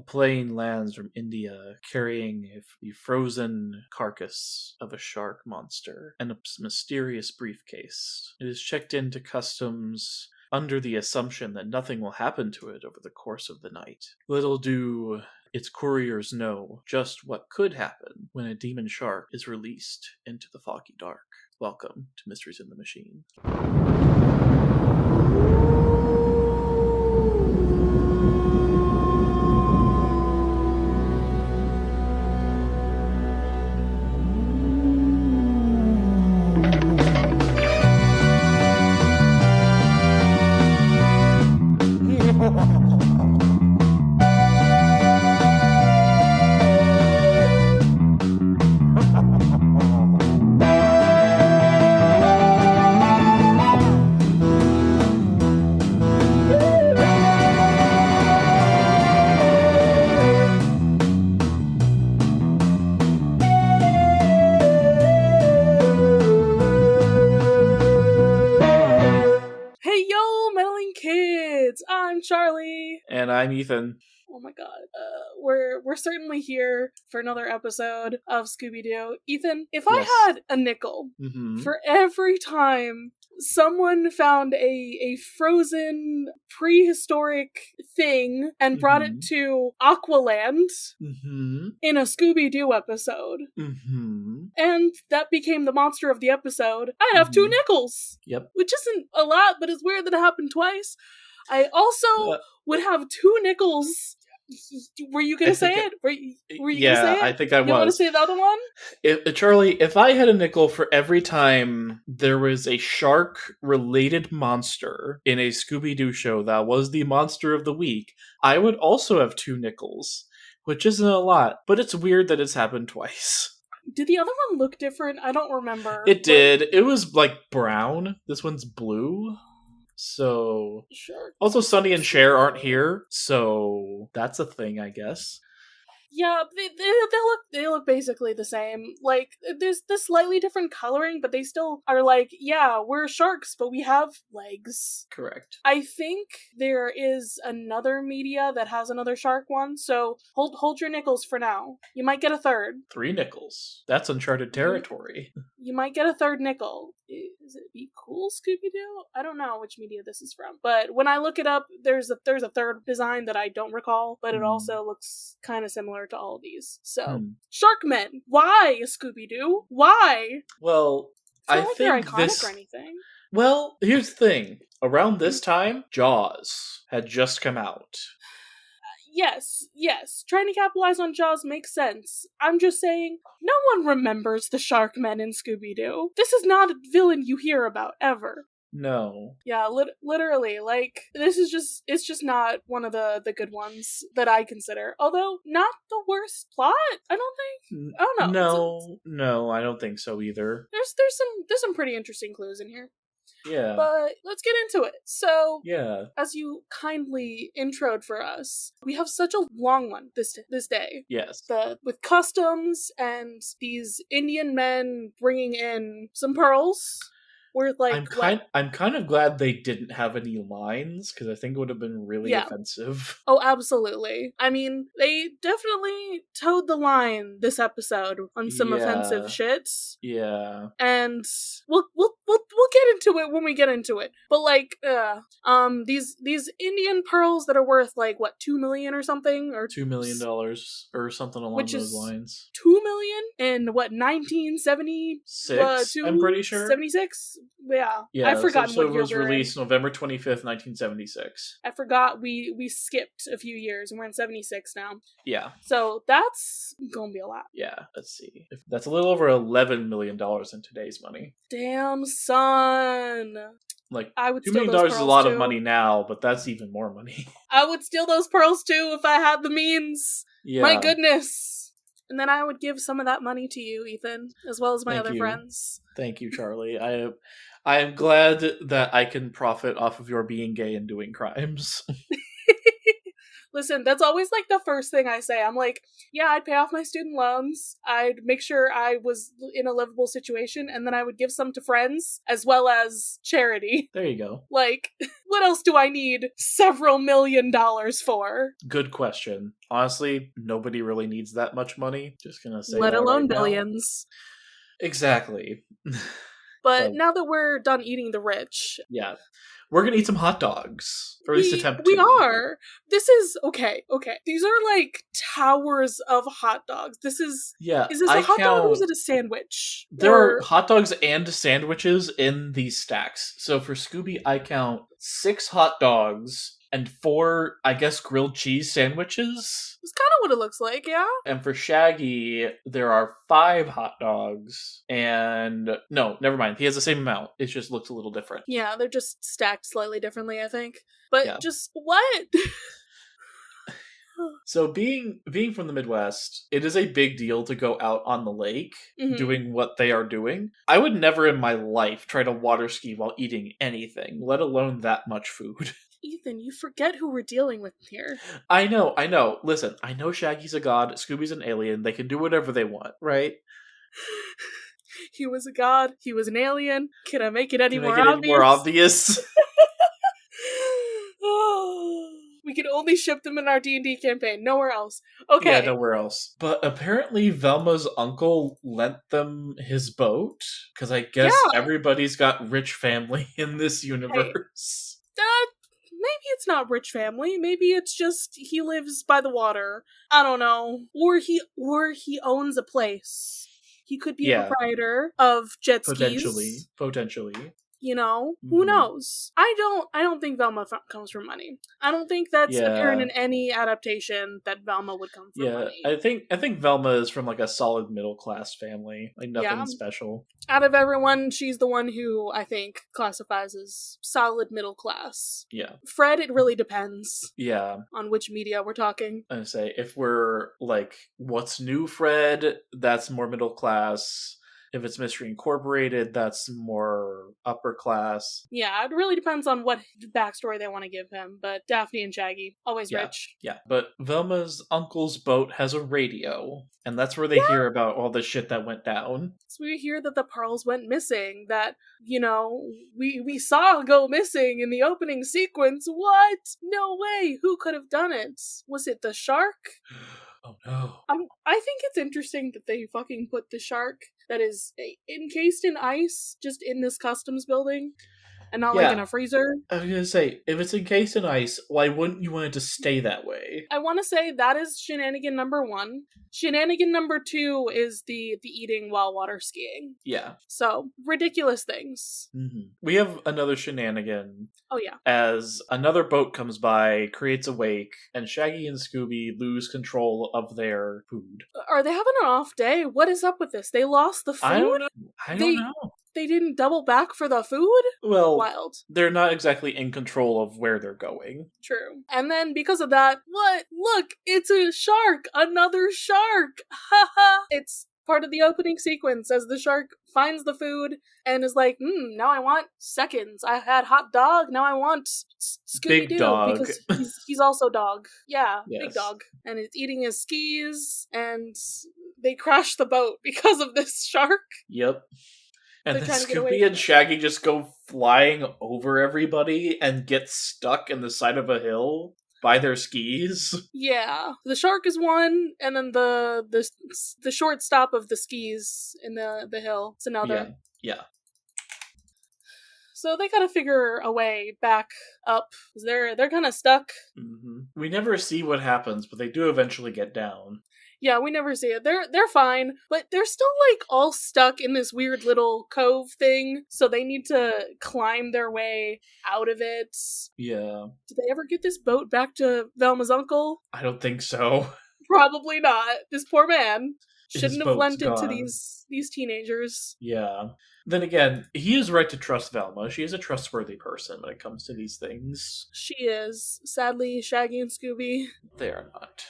A plane lands from India carrying the frozen carcass of a shark monster and a mysterious briefcase. It is checked into customs under the assumption that nothing will happen to it over the course of the night. Little do its couriers know just what could happen when a demon shark is released into the foggy dark. Welcome to Mysteries in the Machine. Charlie. And I'm Ethan. Oh my god. We're certainly here for another episode of Scooby-Doo. Ethan, if I had a nickel for every time someone found a frozen prehistoric thing and brought it to Aqualand in a Scooby-Doo episode, and that became the monster of the episode, I'd have 2 nickels. Yep. Which isn't a lot, but it's weird that it happened twice. I also would have 2 nickels. Were you going to say it? Were you going to say it? I think I was. You want to say the other one? Charlie, if I had a nickel for every time there was a shark-related monster in a Scooby-Doo show that was the monster of the week, I would also have 2 nickels, which isn't a lot, but it's weird that it's happened twice. Did the other one look different? I don't remember. It did. It was, brown. This one's blue. So, sure. Also Sunny and Cher aren't here, so that's a thing, I guess. Yeah, they look basically the same. There's this slightly different coloring, but they still are we're sharks, but we have legs. Correct. I think there is another media that has another shark one, so hold your nickels for now. You might get a third. 3 nickels. That's uncharted territory. You might get a third nickel. Is it Be Cool Scooby-Doo? I don't know which media this is from, but when I look it up, there's a third design that I don't recall, but it also looks kind of similar to all of these. So, Sharkmen, why Scooby-Doo? Why? Well, I think they're iconic or anything. Well, here's the thing. Around this time, Jaws had just come out. Yes. Trying to capitalize on Jaws makes sense. I'm just saying, no one remembers the Sharkmen in Scooby-Doo. This is not a villain you hear about, ever. No. Yeah, literally, it's just not one of the good ones that I consider. Although, not the worst plot, I don't think. I don't know. No, I don't think so either. There's some pretty interesting clues in here. Yeah. But let's get into it. So, yeah, as you kindly introed for us, we have such a long one this day. Yes. With customs and these Indian men bringing in some pearls. We're I'm kind of glad they didn't have any lines, because I think it would have been really offensive. Oh, absolutely. I mean, they definitely towed the line this episode on some offensive shit. Yeah. And we'll get into it when we get into it. But these Indian pearls that are worth $2 million or something, or $2 million or something along those lines. $2 million in 1976? I'm pretty sure 76. Yeah, I've forgotten so what year it was released November 25th, 1976. I forgot we skipped a few years and we're in 76 now. Yeah. So that's gonna be a lot. Yeah, let's see. That's a little over $11 million in today's money. Damn, son. I would $2 million is a lot of money now, but that's even more money. I would steal those pearls too if I had the means. Yeah. My goodness. And then I would give some of that money to you, Ethan, as well as my other friends. Thank you, Charlie. I am glad that I can profit off of your being gay and doing crimes. Listen, that's always like the first thing I say. I'm like, yeah, I'd pay off my student loans. I'd make sure I was in a livable situation, and then I would give some to friends as well as charity. There you go. Like, what else do I need several $1 million for? Good question. Honestly, nobody really needs that much money. Just gonna say Let that alone right billions. Now. Exactly. But now that we're done eating the rich, yeah, we're gonna eat some hot dogs, or at least attempt we to. are. This is okay. These are like towers of hot dogs. This is Is this a hot dog or is it a sandwich? There are hot dogs and sandwiches in these stacks. So for Scooby, I count 6 hot dogs and 4, I guess, grilled cheese sandwiches. It's kind of what it looks like, yeah. And for Shaggy, there are 5 hot dogs and... No, never mind. He has the same amount. It just looks a little different. Yeah, they're just stacked slightly differently, I think. But just, what? So being from the Midwest, it is a big deal to go out on the lake doing what they are doing. I would never in my life try to water ski while eating anything, let alone that much food. Ethan, you forget who we're dealing with here. I know. Listen, I know Shaggy's a god, Scooby's an alien, they can do whatever they want, right? He was a god, he was an alien. Can I make it any more obvious? We can only ship them in our D&D campaign, nowhere else. Okay. Yeah, nowhere else. But apparently Velma's uncle lent them his boat, because I guess everybody's got rich family in this universe. Maybe it's not rich family. Maybe it's just he lives by the water. I don't know. Or he owns a place. He could be a proprietor of jet skis. Potentially. You know, who knows? I don't think Velma comes from money. I don't think that's apparent in any adaptation that Velma would come from money. I think Velma is from like a solid middle class family, like nothing special. Out of everyone, she's the one who I think classifies as solid middle class. Yeah. Fred, it really depends. Yeah. On which media we're talking. I say if we're like, what's new, Fred? That's more middle class. If it's Mystery Incorporated, that's more upper class. Yeah, it really depends on what backstory they want to give him, but Daphne and Shaggy, always rich. Yeah, but Velma's uncle's boat has a radio, and that's where they hear about all the shit that went down. So we hear that the pearls went missing, that, you know, we saw go missing in the opening sequence. What? No way! Who could have done it? Was it the shark? Oh no. I think it's interesting that they fucking put the shark that is encased in ice just in this customs building and not like in a freezer. I was gonna say, if it's encased in ice, why wouldn't you want it to stay that way? I want to say that is shenanigan number 1. Shenanigan number 2 is the eating while water skiing. Yeah. So, ridiculous things. We have another shenanigan. Oh yeah. As another boat comes by, creates a wake, and Shaggy and Scooby lose control of their food. Are they having an off day? What is up with this? They lost the food? I don't know. They didn't double back for the food? Well, wild. They're not exactly in control of where they're going. True. And then because of that, what? Look, it's a shark! Another shark! Haha! It's part of the opening sequence as the shark finds the food and is like, now I want seconds. I had hot dog, now I want Scooby-Doo. Because he's also dog. Yeah, yes. Big dog. And it's eating his skis, and they crash the boat because of this shark. Yep. And then Scooby and Shaggy just go flying over everybody and get stuck in the side of a hill by their skis. Yeah. The shark is one, and then the short stop of the skis in the hill is another. Yeah. So they gotta figure a way back up. They're kind of stuck. We never see what happens, but they do eventually get down. Yeah, we never see it. They're fine, but they're still like all stuck in this weird little cove thing, so they need to climb their way out of it. Yeah. Did they ever get this boat back to Velma's uncle? I don't think so. Probably not. This poor man shouldn't have lent it to these teenagers. Yeah. Then again, he is right to trust Velma. She is a trustworthy person when it comes to these things. She is. Sadly, Shaggy and Scooby, they are not.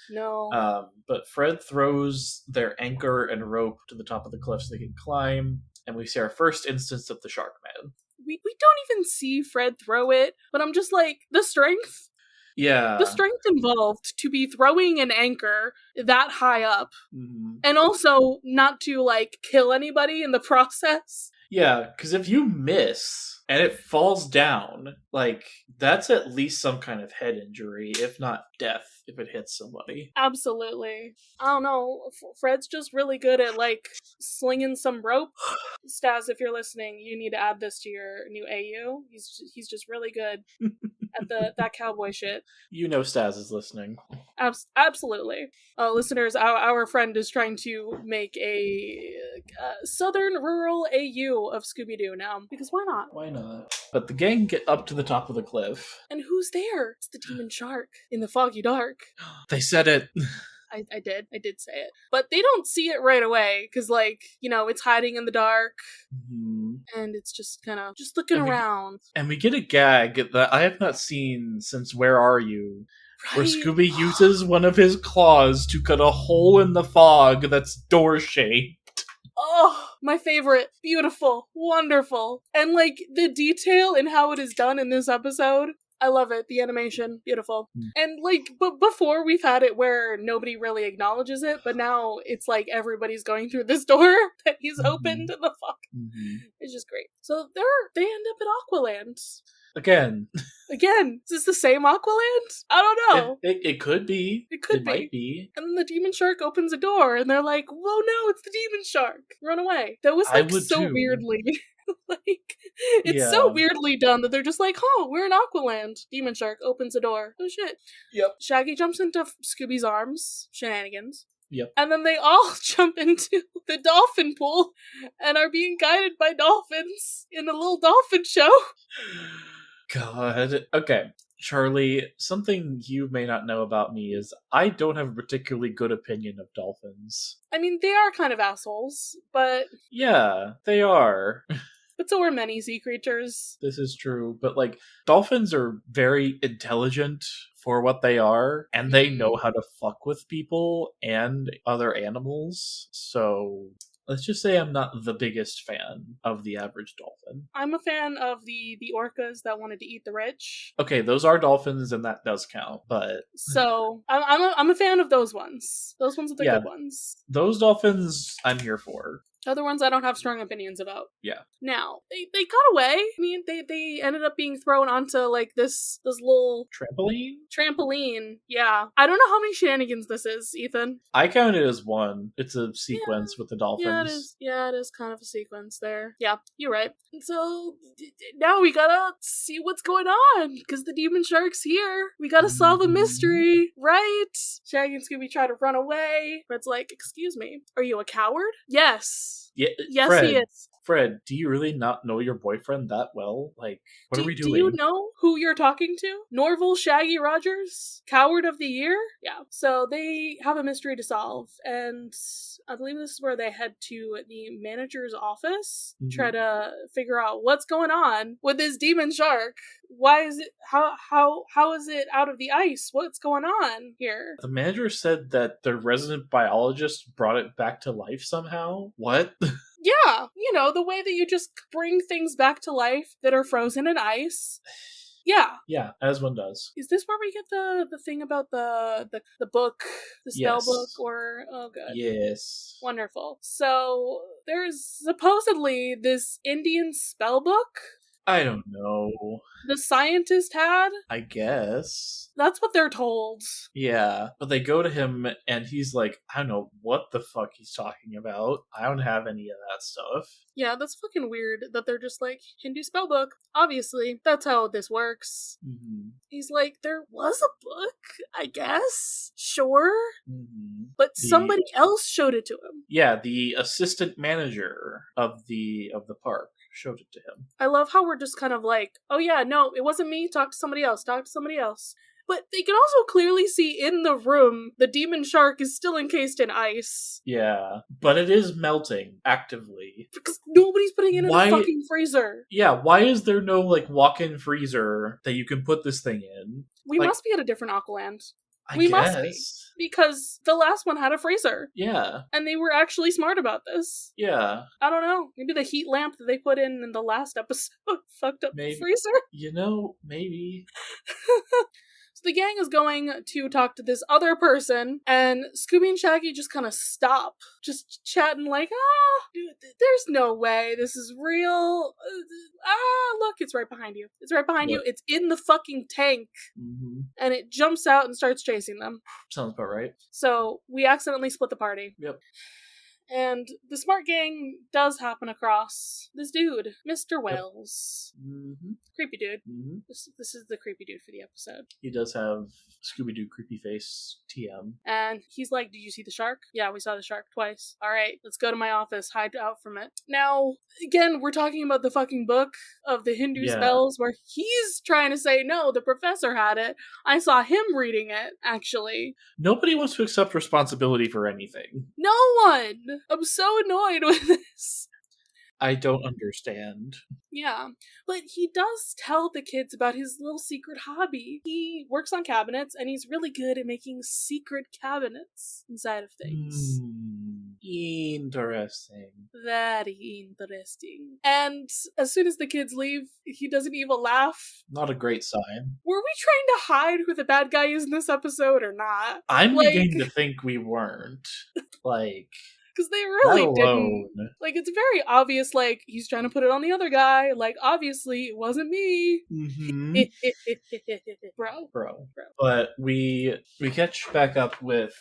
No. But Fred throws their anchor and rope to the top of the cliff so they can climb, and we see our first instance of the Shark Man. We don't even see Fred throw it, but I'm just like, the strength? Yeah. The strength involved to be throwing an anchor that high up, and also not to, like, kill anybody in the process. Yeah, because if you miss and it falls down, like, that's at least some kind of head injury, if not death, if it hits somebody. Absolutely. I don't know. Fred's just really good at, like, slinging some rope. Staz, if you're listening, you need to add this to your new AU. He's just really good at that cowboy shit. You know Staz is listening. Absolutely. Listeners, our friend is trying to make a southern rural AU of Scooby-Doo now, because why not? Why not? But the gang get up to the top of the cliff. And who's there? It's the demon shark in the foggy dark. They said it. I did say it. But they don't see it right away, because, like, you know, it's hiding in the dark, and it's just kind of just looking around. And we get a gag that I have not seen since Where Are You? Right? Where Scooby uses one of his claws to cut a hole in the fog that's door-shaped. Oh, my favorite. Beautiful. Wonderful. And, like, the detail in how it is done in this episode, I love it. The animation, beautiful. And, like, but before we've had it where nobody really acknowledges it, but now it's like everybody's going through this door that he's opened in the fog. It's just great. So they end up at Aqualand. Again, is this the same Aqualand? I don't know. It could be. It might be. And then the demon shark opens a door, and they're like, "Whoa, no, it's the demon shark! Run away!" That was, like, so weirdly, like, it's so weirdly done that they're just like, "Oh, we're in Aqualand." Demon shark opens a door. Oh shit! Yep. Shaggy jumps into Scooby's arms. Shenanigans. Yep. And then they all jump into the dolphin pool and are being guided by dolphins in a little dolphin show. God. Okay. Charlie, something you may not know about me is I don't have a particularly good opinion of dolphins. I mean, they are kind of assholes, but... Yeah, they are. But so are many sea creatures. This is true, but, like, dolphins are very intelligent for what they are, and they know how to fuck with people and other animals, so... Let's just say I'm not the biggest fan of the average dolphin. I'm a fan of the orcas that wanted to eat the rich. Okay, those are dolphins, and that does count, but... So, I'm a fan of those ones. Those ones are the good ones. Those dolphins, I'm here for. Other ones I don't have strong opinions about. Yeah. Now, they got away. I mean, they ended up being thrown onto, like, this little... Trampoline, yeah. I don't know how many shenanigans this is, Ethan. I count it as one. It's a sequence with the dolphins. Yeah, it is kind of a sequence there. Yeah, you're right. And so, now we gotta see what's going on, because the demon shark's here. We gotta solve a mystery, right? Shaggy and Scooby try to run away. Fred's like, excuse me, are you a coward? Yes. Yeah, yes, Fred, he is. Fred, do you really not know your boyfriend that well? Like, what are we doing? Do you know who you're talking to? Norval Shaggy Rogers? Coward of the Year? Yeah. So they have a mystery to solve, and I believe this is where they head to the manager's office, try to figure out what's going on with this demon shark. Why is it, how is it out of the ice? What's going on here? The manager said that the resident biologist brought it back to life somehow. What? Yeah, you know, the way that you just bring things back to life that are frozen in ice. Yeah. Yeah, as one does. Is this where we get the thing about the book, the spell book, or... Oh, good. Yes. Wonderful. So, there's supposedly this Indian spell book. I don't know. The scientist had? I guess. That's what they're told. Yeah, but they go to him and he's like, I don't know what the fuck he's talking about. I don't have any of that stuff. Yeah, that's fucking weird that they're just like, Hindu spellbook. Obviously, that's how this works. He's like, there was a book, I guess. Sure. But somebody else showed it to him. Yeah, the assistant manager of the park showed it to him. I love how we're just kind of like, oh yeah, no, it wasn't me, talk to somebody else. But they can also clearly see in the room the demon shark is still encased in ice. Yeah, but it is melting actively. Because nobody's putting it in a fucking freezer. Yeah, why is there no, like, walk-in freezer that you can put this thing in? We must be at a different Aqualand. We must be. Because the last one had a freezer. Yeah. And they were actually smart about this. Yeah. I don't know. Maybe the heat lamp that they put in the last episode fucked up the freezer? You know, maybe. So the gang is going to talk to this other person, and Scooby and Shaggy just kind of stop, just chatting like, dude, there's no way this is real. Look, it's right behind you. It's right behind you. It's in the fucking tank. Mm-hmm. And it jumps out and starts chasing them. Sounds about right. So we accidentally split the party. Yep. And the smart gang does happen across this dude, Mr. Wells. Mm-hmm. Creepy dude. Mm-hmm. This is the creepy dude for the episode. He does have Scooby-Doo creepy face TM. And he's like, did you see the shark? Yeah, we saw the shark twice. All right, let's go to my office, hide out from it. Now, again, we're talking about the fucking book of the Hindu spells where he's trying to say, no, the professor had it. I saw him reading it, actually. Nobody wants to accept responsibility for anything. No one! I'm so annoyed with this. I don't understand. Yeah, but he does tell the kids about his little secret hobby. He works on cabinets, and he's really good at making secret cabinets inside of things. Interesting. Very interesting. And as soon as the kids leave, he does an evil laugh. Not a great sign. Were we trying to hide who the bad guy is in this episode or not? I'm beginning to think we weren't. Because they really didn't. It's very obvious, he's trying to put it on the other guy. Obviously, it wasn't me. Mm-hmm. Bro. But we catch back up with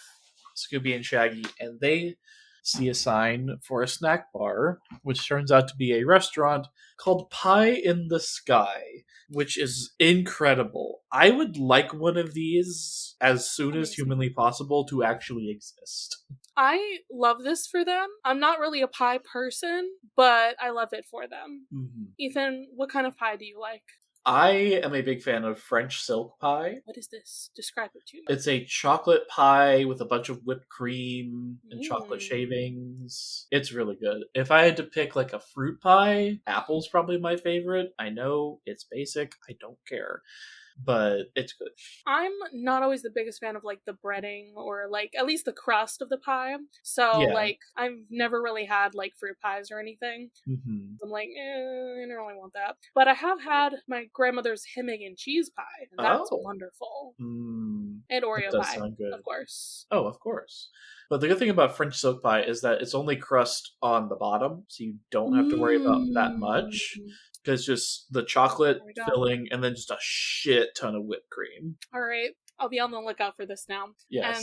Scooby and Shaggy, and they see a sign for a snack bar, which turns out to be a restaurant called Pie in the Sky, which is incredible. I would like one of these as soon as humanly possible to actually exist. I love this for them. I'm not really a pie person, but I love it for them. Mm-hmm. Ethan, what kind of pie do you like? I am a big fan of French silk pie. What is this? Describe it to me. It's a chocolate pie with a bunch of whipped cream and chocolate shavings. It's really good. If I had to pick a fruit pie, apple's probably my favorite. I know it's basic. I don't care. But it's good. I'm not always the biggest fan of the breading or at least the crust of the pie. So I've never really had fruit pies or anything. Mm-hmm. I'm I don't really want that. But I have had my grandmother's ham, egg, and cheese pie. And that's wonderful. And Oreo pie, of course. Oh, of course. But the good thing about French silk pie is that it's only crust on the bottom, so you don't have to worry about that much. Because just the chocolate filling and then just a shit ton of whipped cream. All right. I'll be on the lookout for this now. Yes.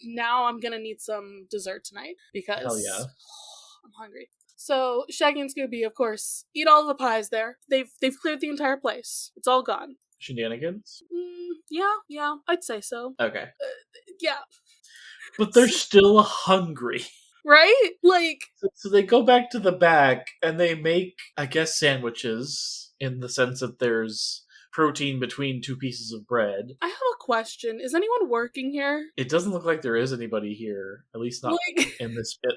And now I'm going to need some dessert tonight because hell yeah. I'm hungry. So Shaggy and Scooby, of course, eat all the pies there. They've cleared the entire place. It's all gone. Shenanigans? Yeah, I'd say so. Okay. Yeah. But they're still hungry. Right? So they go back to the back and they make, I guess, sandwiches in the sense that there's protein between two pieces of bread. I have a question. Is anyone working here? It doesn't look like there is anybody here. At least not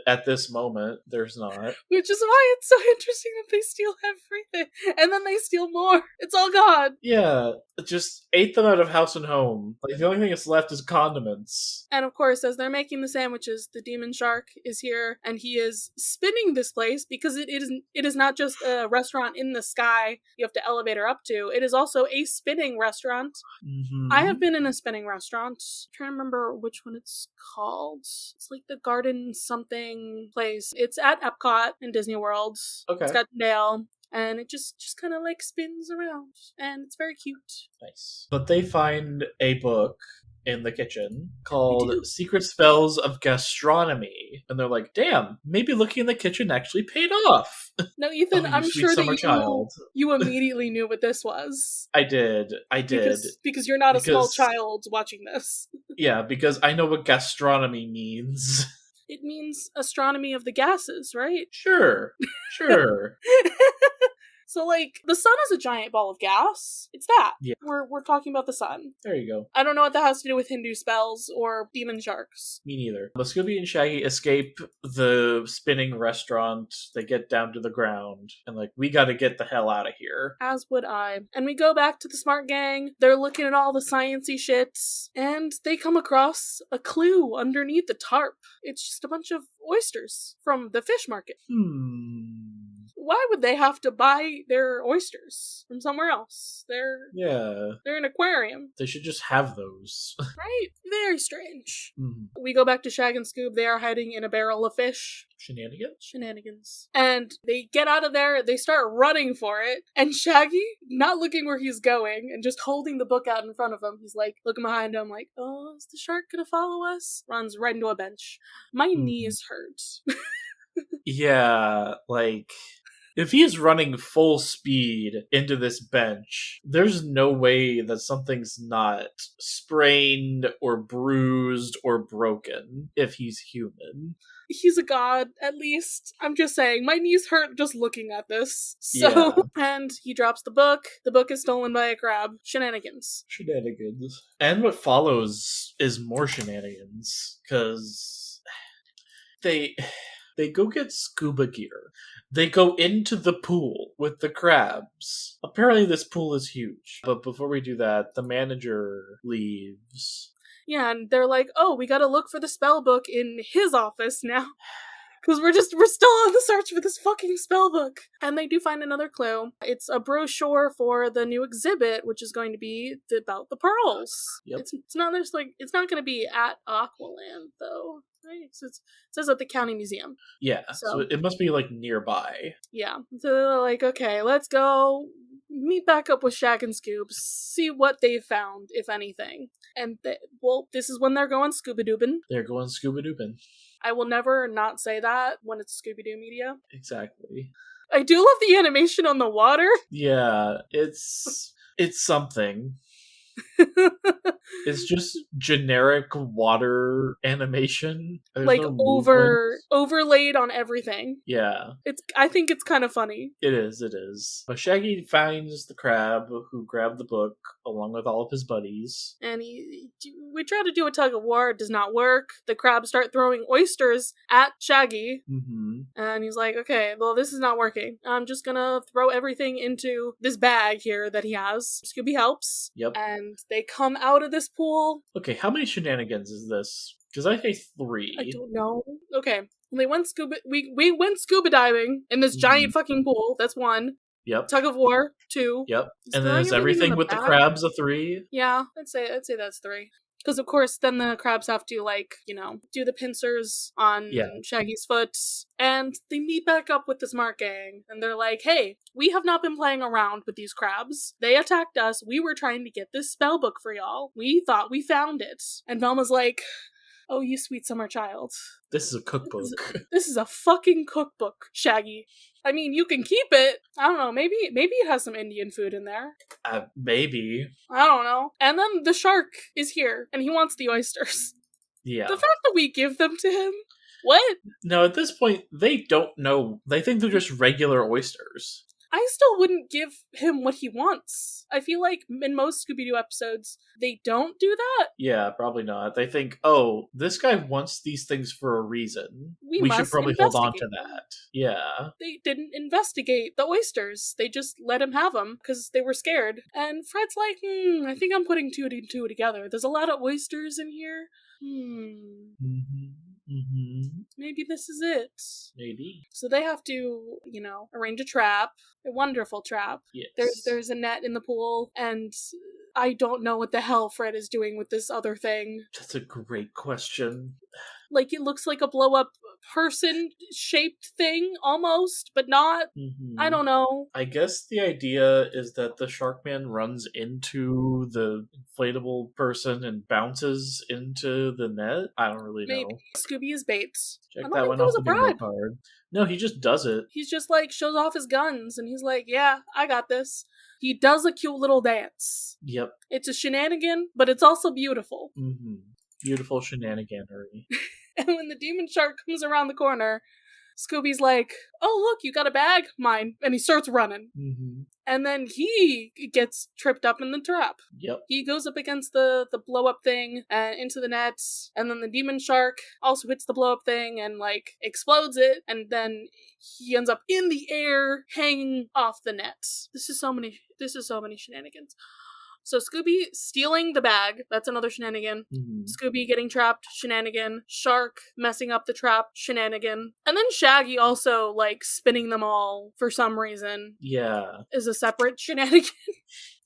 at this moment. There's not. Which is why it's so interesting that they steal everything. And then they steal more. It's all gone. Yeah. Just ate them out of house and home. The only thing that's left is condiments. And of course, as they're making the sandwiches, the demon shark is here and he is spinning this place because it is not just a restaurant in the sky you have to elevator up to. It is also a spinning restaurant. Mm-hmm. I have been in a spinning restaurant. I'm trying to remember which one it's called. It's the Garden something place. It's at Epcot in Disney World. Okay. It's got Dale. And it just kind of spins around. And it's very cute. Nice. But they find a book in the kitchen called Secret Spells of Gastronomy. And they're like, damn, maybe looking in the kitchen actually paid off. No, Ethan, I'm sure that you immediately knew what this was. I did. Because you're not a small child watching this. Yeah, because I know what gastronomy means. It means astronomy of the gases, right? Sure. So, the sun is a giant ball of gas. It's that. Yeah. We're talking about the sun. There you go. I don't know what that has to do with Hindu spells or demon sharks. Me neither. But Scooby and Shaggy escape the spinning restaurant. They get down to the ground. And, we gotta get the hell out of here. As would I. And we go back to the smart gang. They're looking at all the sciencey shits. And they come across a clue underneath the tarp. It's just a bunch of oysters from the fish market. why would they have to buy their oysters from somewhere else? They're an aquarium. They should just have those. Right? Very strange. Mm-hmm. We go back to Shag and Scoob. They are hiding in a barrel of fish. Shenanigans. And they get out of there, they start running for it, and Shaggy, not looking where he's going, and just holding the book out in front of him, he's like, looking behind him, like, oh, is the shark gonna follow us? Runs right into a bench. My knees hurt. Yeah, like... If he is running full speed into this bench, there's no way that something's not sprained or bruised or broken if he's human. He's a god, at least. I'm just saying, my knees hurt just looking at this. So, and he drops the book. The book is stolen by a crab. Shenanigans. And what follows is more shenanigans, because they go get scuba gear. They go into the pool with the crabs. Apparently this pool is huge. But before we do that, the manager leaves. Yeah, and they're like, oh, we gotta look for the spell book in his office now. Because we're still on the search for this fucking spell book. And they do find another clue. It's a brochure for the new exhibit, which is going to be about the pearls. Yep. It's not going to be at Aqualand, though. Right? So it says at the county museum. Yeah, so it must be, like, nearby. Yeah. So they're like, okay, let's go meet back up with Shag and Scoob, see what they've found, if anything. And, this is when they're going scuba-doobin'. They're going scuba-doobin'. I will never not say that when it's Scooby-Doo media. Exactly. I do love the animation on the water. Yeah, it's something. It's just generic water animation. There's like no overlaid on everything. Yeah. I think it's kind of funny. It is. But Shaggy finds the crab who grabbed the book along with all of his buddies. And we try to do a tug of war. It does not work. The crabs start throwing oysters at Shaggy. Mm-hmm. And he's like, okay, well, this is not working. I'm just gonna throw everything into this bag here that he has. Scooby helps. Yep. And they come out of this pool. Okay, how many shenanigans is this? Because I say 3. I don't know. Okay. They went we went scuba diving in this giant fucking pool. That's 1. Yep. Tug of war, 2. Yep. And then is everything with the crabs a 3? Yeah, I'd say that's 3. Because, of course, then the crabs have to, do the pincers on Shaggy's foot. And they meet back up with the smart gang. And they're like, hey, we have not been playing around with these crabs. They attacked us. We were trying to get this spell book for y'all. We thought we found it. And Velma's like, oh, you sweet summer child. This is a cookbook. This is a fucking cookbook, Shaggy. I mean, you can keep it. I don't know. Maybe it has some Indian food in there. Maybe. I don't know. And then the shark is here, and he wants the oysters. Yeah. The fact that we give them to him? What? No, at this point, they don't know. They think they're just regular oysters. I still wouldn't give him what he wants. I feel like in most Scooby-Doo episodes, they don't do that. Yeah, probably not. They think, oh, this guy wants these things for a reason. We should probably hold on to that. Yeah. They didn't investigate the oysters. They just let him have them because they were scared. And Fred's like, I think I'm putting 2 and 2 together. There's a lot of oysters in here. Maybe this is it. Maybe. So they have to, arrange a trap. A wonderful trap. Yes. There's a net in the pool, and I don't know what the hell Fred is doing with this other thing. That's a great question. Like, it looks like a blow-up person-shaped thing, almost, but not. I don't know. I guess the idea is that the Sharkman runs into the inflatable person and bounces into the net? I don't really know. Maybe. Scooby is bait. Check that one off the bingo card. No, he just does it. He's just, shows off his guns, and he's like, yeah, I got this. He does a cute little dance. Yep. It's a shenanigan, but it's also beautiful. Beautiful shenaniganery. And when the demon shark comes around the corner, Scooby's like, oh, look, you got a bag? Mine. And he starts running. And then he gets tripped up in the trap. Yep. He goes up against the blow-up thing and into the net, and then the demon shark also hits the blow-up thing and, explodes it, and then he ends up in the air, hanging off the net. This is so many shenanigans. So Scooby stealing the bag, that's another shenanigan. Scooby getting trapped, shenanigan. Shark messing up the trap, shenanigan. And then Shaggy also, like, spinning them all for some reason. Yeah. Is a separate shenanigan.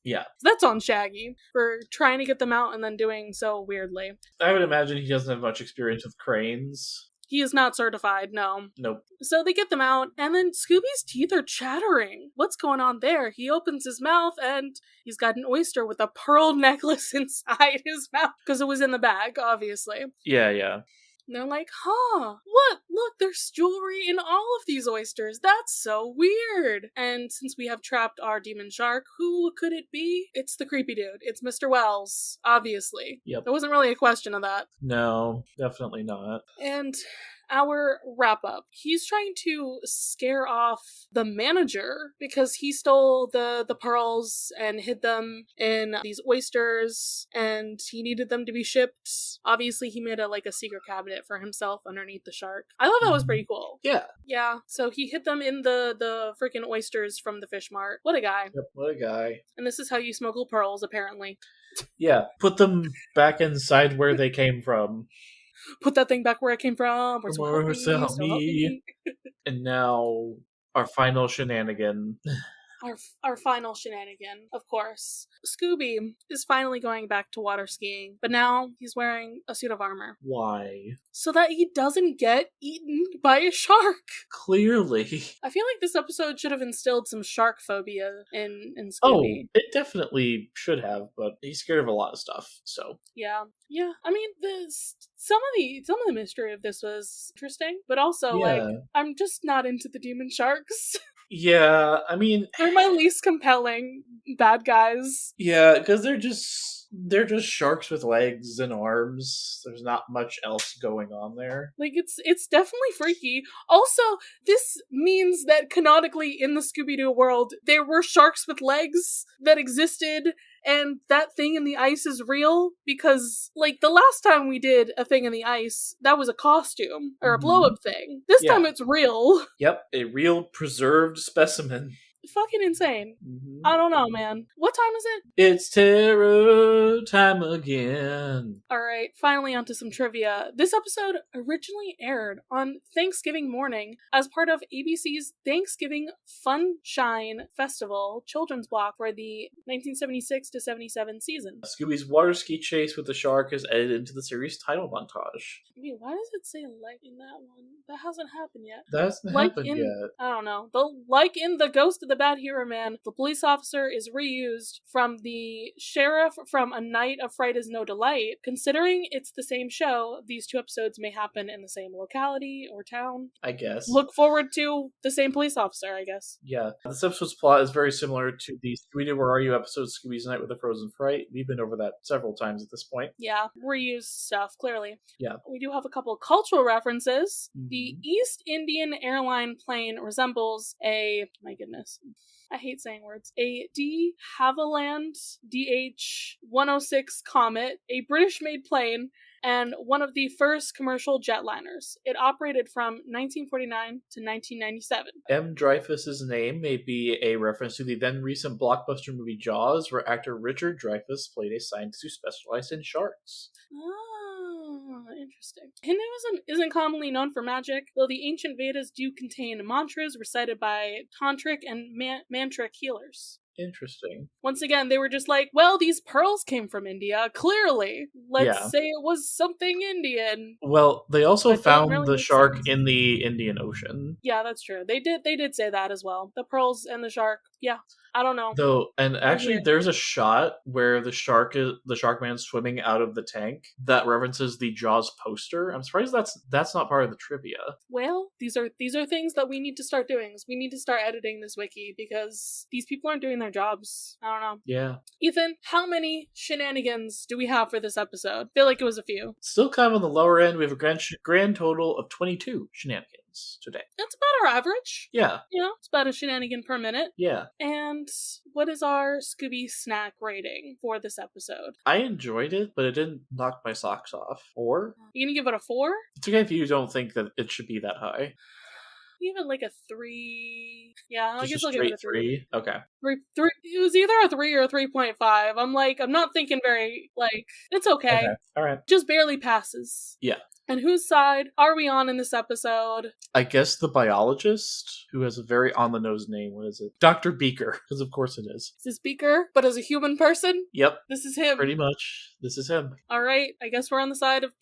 Yeah. That's on Shaggy for trying to get them out and then doing so weirdly. I would imagine he doesn't have much experience with cranes. He is not certified, no. Nope. So they get them out, and then Scooby's teeth are chattering. What's going on there? He opens his mouth, and he's got an oyster with a pearl necklace inside his mouth. Because it was in the bag, obviously. Yeah. And they're like, huh, what? Look, there's jewelry in all of these oysters. That's so weird. And since we have trapped our demon shark, who could it be? It's the creepy dude. It's Mr. Wells, obviously. Yep. There wasn't really a question of that. No, definitely not. And our wrap up. He's trying to scare off the manager because he stole the pearls and hid them in these oysters and he needed them to be shipped. Obviously, he made a secret cabinet for himself underneath the shark. I thought that was pretty cool. Yeah. Yeah. So he hid them in the freaking oysters from the fish mart. What a guy. Yep, what a guy. And this is how you smuggle pearls, apparently. Yeah. Put them back inside where they came from. Put that thing back where it came from. Help me. And now, our final shenanigan. Our final shenanigan, of course. Scooby is finally going back to water skiing, but now he's wearing a suit of armor. Why? So that he doesn't get eaten by a shark. Clearly. I feel like this episode should have instilled some shark phobia in Scooby. Oh, it definitely should have, but he's scared of a lot of stuff, so. Yeah. I mean, some of the mystery of this was interesting, but also, I'm just not into the demon sharks. Yeah, I mean... They're my least compelling bad guys. Yeah, because they're just sharks with legs and arms. There's not much else going on there. It's definitely freaky. Also, this means that canonically in the Scooby-Doo world, there were sharks with legs that existed, and that thing in the ice is real, because, the last time we did a thing in the ice, that was a costume, or a blow-up thing. This time it's real. Yep, a real preserved specimen. Fucking insane. I don't know, man. What time is it? It's terror time again. Alright, finally onto some trivia. This episode originally aired on Thanksgiving morning as part of ABC's Thanksgiving Funshine Festival children's block for the 1976 to 77 season. Scooby's water ski chase with the shark is edited into the series title montage. Wait, why does it say in that one? That hasn't happened yet. That hasn't happened yet. I don't know. In The Ghost of the Bad Hero Man, the police officer is reused from the sheriff from A Night of Fright is No Delight. Considering it's the same show, these two episodes may happen in the same locality or town. I guess. Look forward to the same police officer, I guess. Yeah. This episode's plot is very similar to the Scooby-Doo Where Are You episode Scooby's Night with a Frozen Fright. We've been over that several times at this point. Yeah, reused stuff, clearly. Yeah. We do have a couple cultural references. The East Indian airline plane resembles my goodness, I hate saying words, a de Havilland DH-106 Comet, a British-made plane, and one of the first commercial jetliners. It operated from 1949 to 1997. M. Dreyfuss's name may be a reference to the then-recent blockbuster movie Jaws, where actor Richard Dreyfuss played a scientist who specialized in sharks. Oh, interesting. Hinduism isn't commonly known for magic, though the ancient Vedas do contain mantras recited by tantric and mantric healers. Interesting. Once again, they were just like, well, these pearls came from India, clearly. Let's say it was something Indian. Well, they also found the shark in the Indian Ocean. Yeah, that's true. They did say that as well. The pearls and the shark. Yeah. I don't know. Though, and actually, there's a shot where the shark man's swimming out of the tank that references the Jaws poster. I'm surprised that's not part of the trivia. Well, these are things that we need to start doing. We need to start editing this wiki because these people aren't doing their jobs. I don't know. Yeah. Ethan, how many shenanigans do we have for this episode? I feel like it was a few. Still kind of on the lower end. We have a grand total of 22 shenanigans today. That's about our average. Yeah. It's about a shenanigan per minute. Yeah. And what is our Scooby snack rating for this episode? I enjoyed it, but it didn't knock my socks off. 4? You gonna give it a 4? It's okay if you don't think that it should be that high. even like a 3. Yeah, I Just a guess I'll give it a straight 3. Okay. 3. It was either a 3 or a 3.5. I'm not thinking very, it's okay. All right. Just barely passes. Yeah. And whose side are we on in this episode? I guess the biologist, who has a very on-the-nose name. What is it? Dr. Beaker, because of course it is. This is Beaker, but as a human person? Yep. This is him. Pretty much. This is him. All right, I guess we're on the side of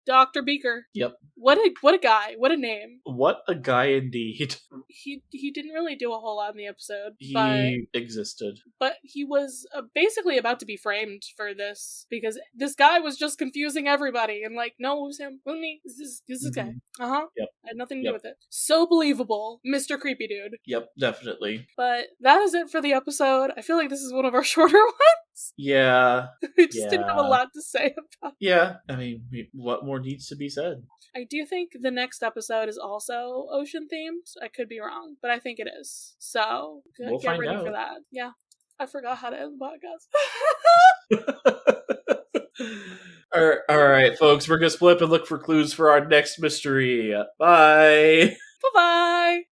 Dr. Beaker. Yep. What a guy. What a name. What a guy indeed. He didn't really do a whole lot in the episode. He existed. But he was basically about to be framed for this, because this guy was just confusing everybody, and no, it was him. It was me. This is guy. Uh-huh. Yep. I had nothing to do with it. So believable. Mr. Creepy Dude. Yep, definitely. But that is it for the episode. I feel like this is one of our shorter ones. Yeah. We just didn't have a lot to say about it. Yeah. I mean, what more needs to be said? I do think the next episode is also ocean themed. I could be wrong, but I think it is. So we'll get ready out. for that. Yeah. I forgot how to end the podcast. All right, folks. We're going to split up and look for clues for our next mystery. Bye. Bye-bye.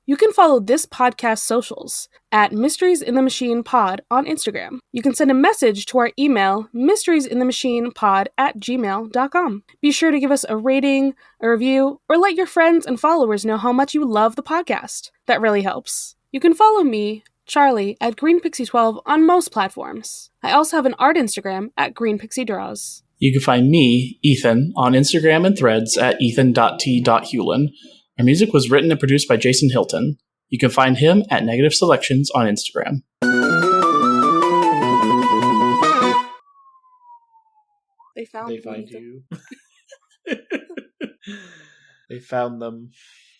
You can follow this podcast's socials at Mysteries in the Machine Pod on Instagram. You can send a message to our email, mysteriesinthemachinepod@gmail.com. Be sure to give us a rating, a review, or let your friends and followers know how much you love the podcast. That really helps. You can follow me, Charlie, at GreenPixie12 on most platforms. I also have an art Instagram at GreenPixieDraws. You can find me, Ethan, on Instagram and Threads at ethan.t.hewlin. Our music was written and produced by Jason Hilton. You can find him at Negative Selections on Instagram. They found you. They found them.